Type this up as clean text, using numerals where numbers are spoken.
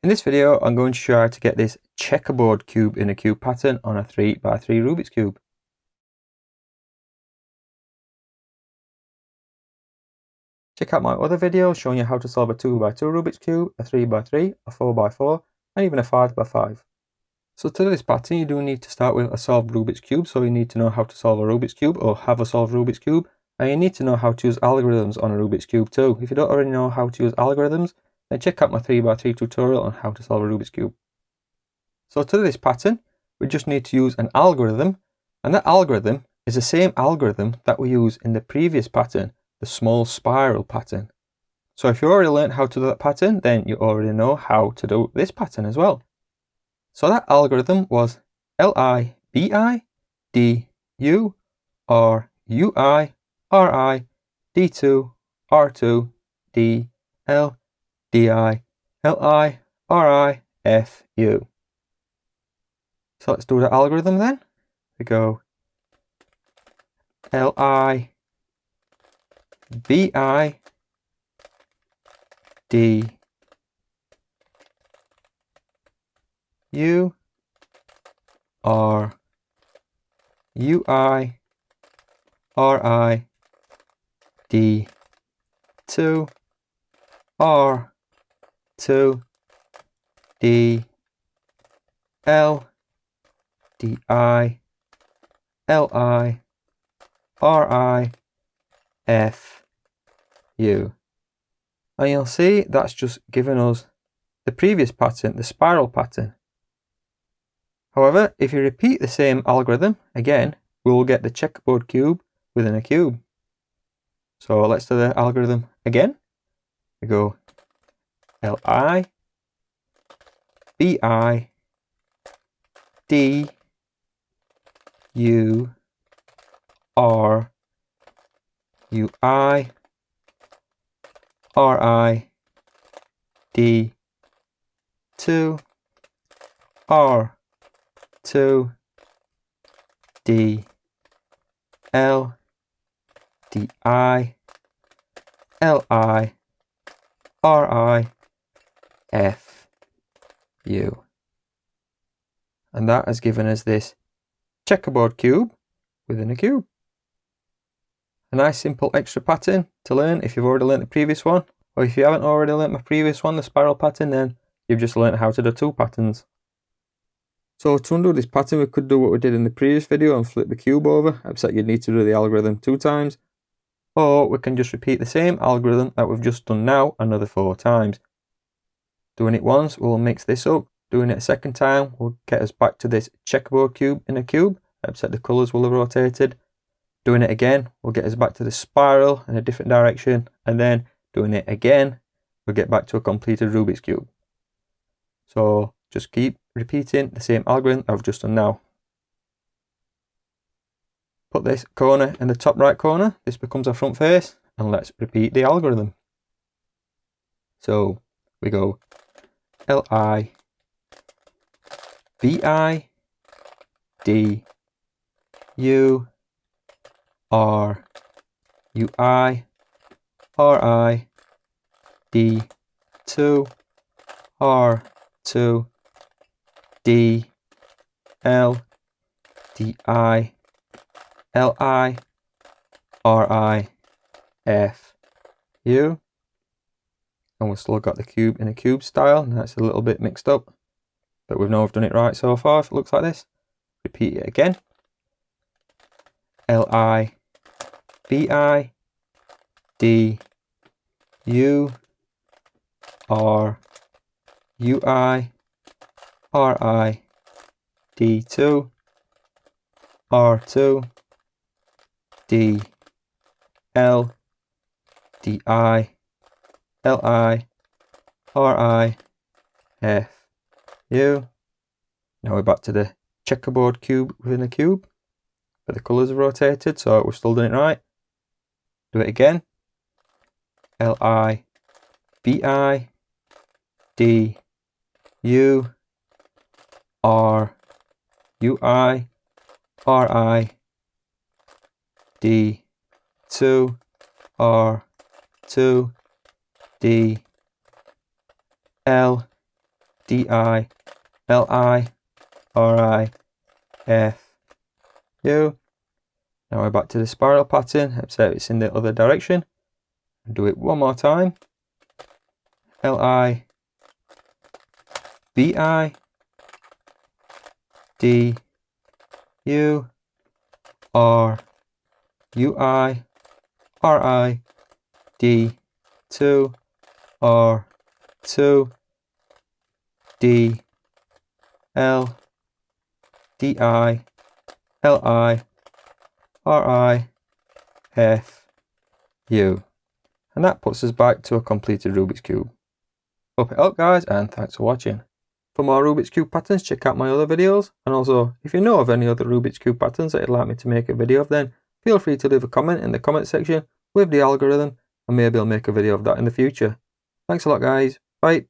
In this video, I'm going to show you how to get this checkerboard cube in a cube pattern on a 3x3 Rubik's Cube. Check out my other videos showing you how to solve a 2x2 Rubik's Cube, a 3x3, a 4x4, and even a 5x5. So to do this pattern, you do need to start with a solved Rubik's Cube, so you need to know how to solve a Rubik's Cube or have a solved Rubik's Cube, and you need to know how to use algorithms on a Rubik's Cube too. If you don't already know how to use algorithms, then check out my 3x3 tutorial on how to solve a Rubik's Cube. So to do this pattern, we just need to use an algorithm, and that algorithm is the same algorithm that we used in the previous pattern, the small spiral pattern. So if you already learned how to do that pattern, then you already know how to do this pattern as well. So that algorithm was LIBI, DU, or UI, RI, D2, R2, DL, DI, LI, RI, FU. So let's do the algorithm then. We go LI, BI, D, U, R, UI, RI, D, 2, R, 2, D, L, DI, LI, RI, F, U. And you'll see that's just given us the previous pattern, the spiral pattern. However, if you repeat the same algorithm again, we will get the checkerboard cube within a cube. So let's do the algorithm again. We go LI, BI, D, U, R, UI, RI, D, 2, R, 2, D, L, DI, LI, RI, F, U. And that has given us this checkerboard cube within a cube. A nice simple extra pattern to learn if you've already learnt the previous one, or if you haven't already learnt my previous one, the spiral pattern, then you've just learnt how to do two patterns. So to undo this pattern, we could do what we did in the previous video and flip the cube over, except you'd need to do the algorithm 2 times. Or we can just repeat the same algorithm that we've just done now another 4 times. Doing it once, we'll mix this up. Doing it a second time will get us back to this checkerboard cube in a cube, except the colours will have rotated. Doing it again will get us back to the spiral in a different direction, and then doing it again we'll get back to a completed Rubik's Cube. So just keep repeating the same algorithm I've just done now. Put this corner in the top right corner, this becomes our front face, and let's repeat the algorithm. So we go LI, BI, D, U, R, UI, RI, D, 2, R, 2, D, L, DI, LI, RI, F, U. And we've still got the cube in a cube style. Now it's a little bit mixed up, but we know we've done it right so far if it looks like this. Repeat it again. LI, BI, D, U, R, UI, RI, D2, R2, D, L, DI, LI, RI, F, U. Now we're back to the checkerboard cube within a cube, but the colours are rotated, so we're still doing it right. Do it again. LI, BI, D, U, R, UI, RI, D, 2, R, 2, D, L, D I L I R I F U. Now we're back to the spiral pattern, except it's in the other direction. Do it one more time. L I B I D U R U I R I D 2 R 2 D L D I L I R I F U. And that puts us back to a completed Rubik's Cube. Hope it helped, guys, and thanks for watching. For more Rubik's Cube patterns, check out my other videos. And also, if you know of any other Rubik's Cube patterns that you'd like me to make a video of, then feel free to leave a comment in the comment section with the algorithm, and maybe I'll make a video of that in the future. Thanks a lot, guys. Bye.